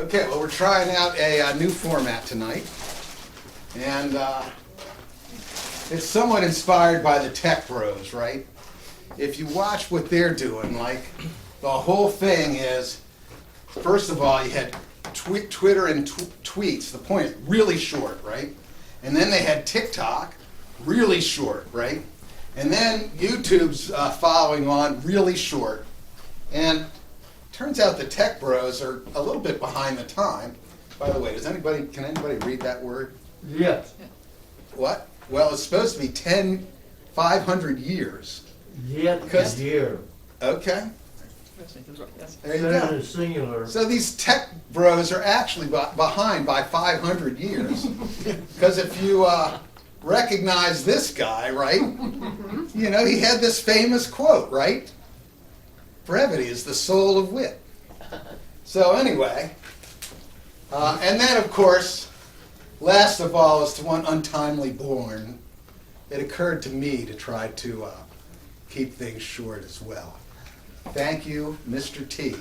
Okay, well, we're trying out a new format tonight, and it's somewhat inspired by the tech bros, right? If you watch what they're doing, like, the whole thing is, first of all, you had Twitter and tweets, the point is really short, right? And then they had TikTok, really short, right? And then YouTube's following on, really short. And turns out the tech bros are a little bit behind the time. By the way, can anybody read that word? Yes. What? Well, it's supposed to be 500 years. Yet Because- year. Okay, there you That go. is singular. So these tech bros are actually behind by 500 years. Because if you recognize this guy, right? You know, he had this famous quote, right? Brevity is the soul of wit. So anyway, and then of course, last of all, as to one untimely born, it occurred to me to try to keep things short as well. Thank you, Mr. T.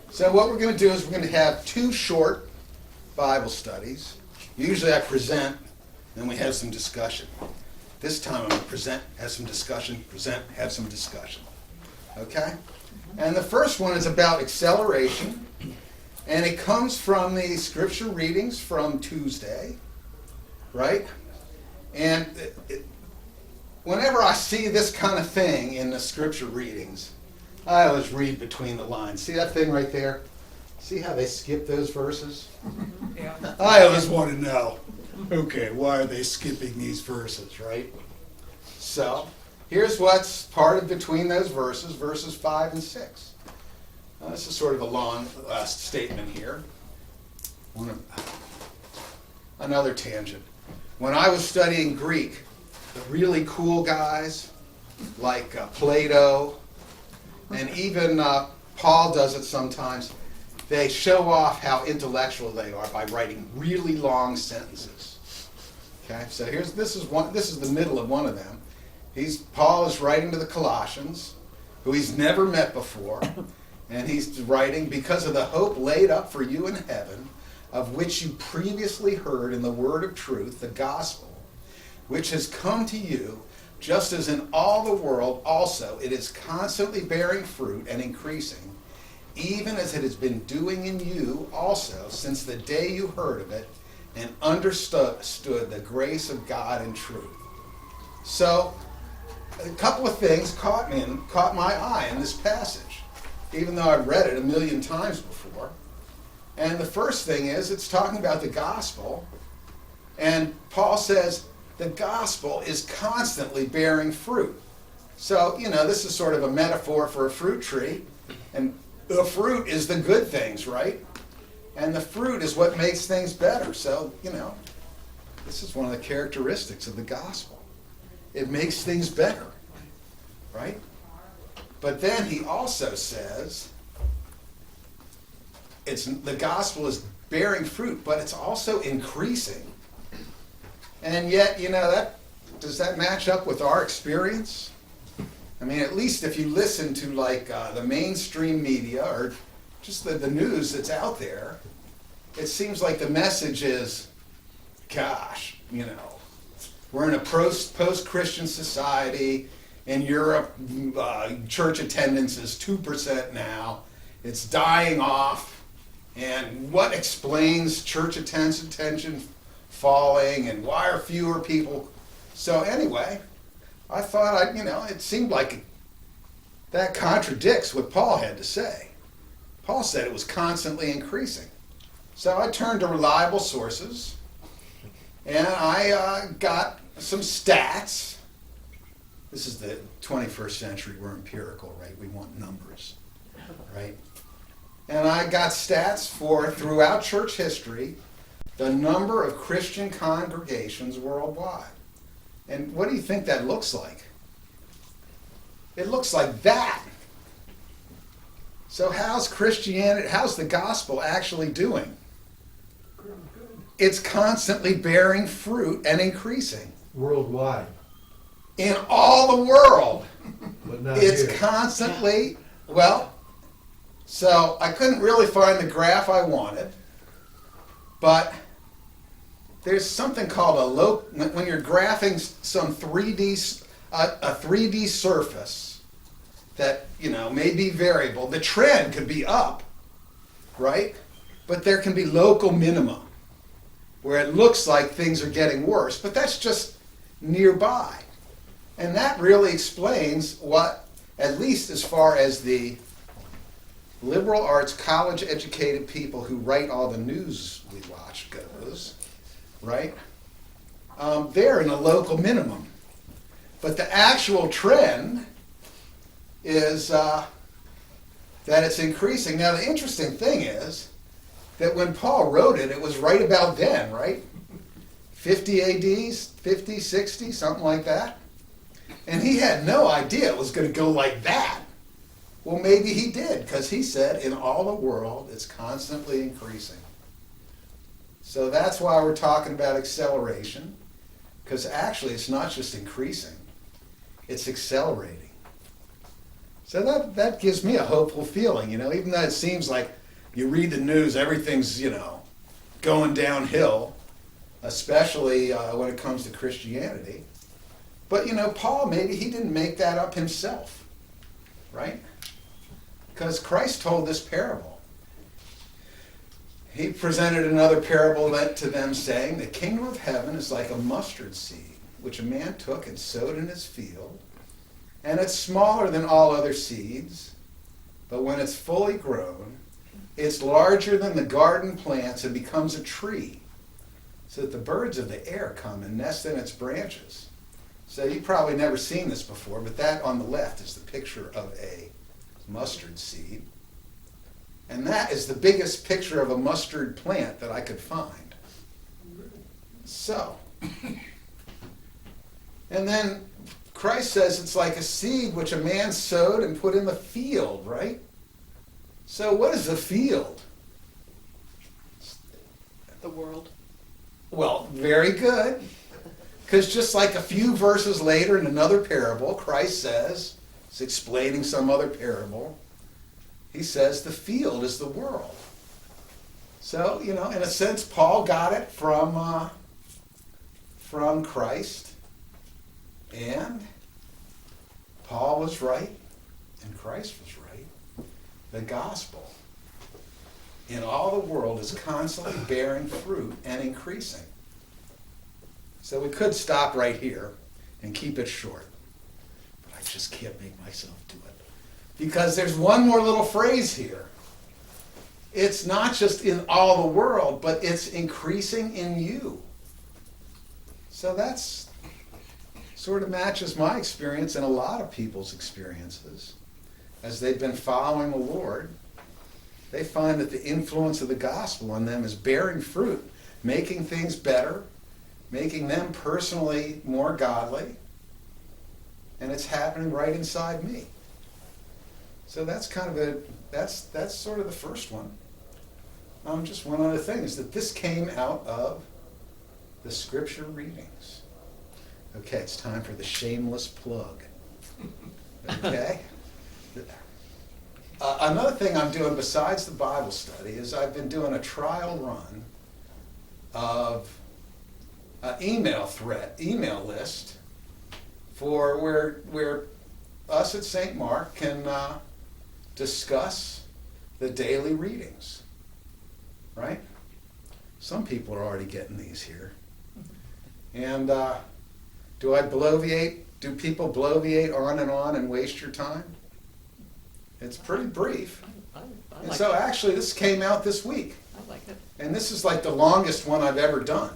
So what we're going to do is we're going to have two short Bible studies. Usually I present, then we have some discussion. This time I'm going to present, have some discussion, present, have some discussion. Okay? And the first one is about acceleration, and it comes from the scripture readings from Tuesday, right? And whenever I see this kind of thing in the scripture readings, I always read between the lines. See that thing right there? See how they skip those verses? Yeah. I always want to know, okay, why are they skipping these verses, right? So, here's what's parted between those verses, verses 5 and 6. This is sort of a long statement here. Another tangent. When I was studying Greek, the really cool guys, like Plato, and even Paul does it sometimes, they show off how intellectual they are by writing really long sentences. Okay, so this is the middle of one of them. Paul is writing to the Colossians, who he's never met before, and he's writing, because of the hope laid up for you in heaven, of which you previously heard in the word of truth, the gospel, which has come to you, just as in all the world also it is constantly bearing fruit and increasing, even as it has been doing in you also since the day you heard of it and understood the grace of God in truth. So, a couple of things caught my eye in this passage, even though I've read it a million times before. And the first thing is, it's talking about the gospel, and Paul says the gospel is constantly bearing fruit. So, this is sort of a metaphor for a fruit tree, and the fruit is the good things, right? And the fruit is what makes things better. So, this is one of the characteristics of the gospel. It makes things better, right? But then he also says the gospel is bearing fruit, but it's also increasing. And yet, does that match up with our experience? I mean, at least if you listen to the mainstream media or just the news that's out there, it seems like the message is, gosh, we're in a post-Christian society. In Europe, church attendance is 2% now. It's dying off. And what explains church attendance falling, and why are fewer people? So anyway, I thought it seemed like that contradicts what Paul had to say. Paul said it was constantly increasing. So I turned to reliable sources, and I got some stats. This is the 21st century. We're empirical, right? We want numbers, right? And I got stats for, throughout church history, the number of Christian congregations worldwide. And what do you think that looks like? It looks like that. So how's the gospel actually doing? It's constantly bearing fruit and increasing. Worldwide. In all the world. But not It's here. constantly, well, So I couldn't really find the graph I wanted, but there's something called when you're graphing some 3D, a 3D surface that, may be variable. The trend could be up, right? But there can be local minimum where it looks like things are getting worse, but that's just nearby. And that really explains what, at least as far as the liberal arts, college educated people who write all the news we watch goes, right? They're in a local minimum. But the actual trend is that it's increasing. Now, the interesting thing is that when Paul wrote it, it was right about then, right? 50 AD, 50, 60, something like that. And he had no idea it was going to go like that. Well, maybe he did, because he said, in all the world, it's constantly increasing. So that's why we're talking about acceleration, because actually it's not just increasing, it's accelerating. So that gives me a hopeful feeling, even though it seems like you read the news, everything's, going downhill, especially when it comes to Christianity. But, Paul, maybe he didn't make that up himself, right? Because Christ told this parable. He presented another parable to them, saying, the kingdom of heaven is like a mustard seed, which a man took and sowed in his field. And it's smaller than all other seeds, but when it's fully grown, it's larger than the garden plants and becomes a tree, so that the birds of the air come and nest in its branches. So you've probably never seen this before, but that on the left is the picture of a mustard seed. And that is the biggest picture of a mustard plant that I could find. So, and then Christ says it's like a seed which a man sowed and put in the field, right? So what is the field? The world. Well, very good. Because just like a few verses later in another parable, Christ says, he's explaining some other parable, he says the field is the world. So, in a sense, Paul got it from Christ. And Paul was right, and Christ was right. The gospel in all the world is constantly bearing fruit and increasing. So we could stop right here and keep it short. But I just can't make myself do it. Because there's one more little phrase here. It's not just in all the world, but it's increasing in you. So that's sort of matches my experience and a lot of people's experiences. As they've been following the Lord, they find that the influence of the gospel on them is bearing fruit, making things better, making them personally more godly, and it's happening right inside me. So that's kind of that's sort of the first one. Just one other thing is that this came out of the scripture readings. Okay, it's time for the shameless plug. Okay? Another thing I'm doing besides the Bible study is I've been doing a trial run of an email list for where us at St. Mark can discuss the daily readings, right? Some people are already getting these here. And do people bloviate on and waste your time? It's pretty brief. I And like so it. actually this came out this week. I like it. And this is like the longest one I've ever done.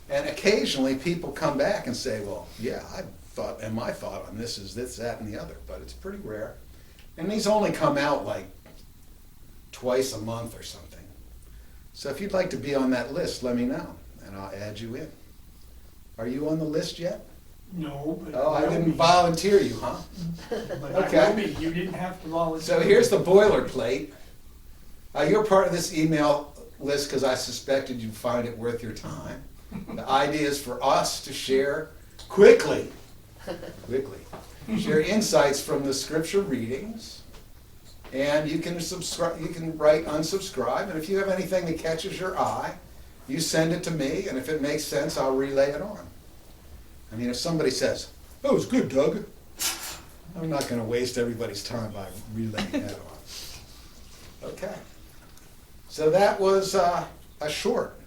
And occasionally people come back and say, well, yeah, my thought on this is this, that, and the other. But it's pretty rare. And these only come out like twice a month or something. So if you'd like to be on that list, let me know, and I'll add you in. Are you on the list yet? No, but. Oh, I will didn't be. volunteer you, huh? But Okay. I will be. You didn't have to volunteer. So here's the boilerplate. You're part of this email list because I suspected you'd find it worth your time. The idea is for us to share quickly, share insights from the scripture readings And you can subscribe, you can write unsubscribe, and if you have anything that catches your eye, you send it to me, and if it makes sense, I'll relay it on. I mean, if somebody says, "That was good, Doug," I'm not gonna waste everybody's time by relaying that on. Okay. So that was a short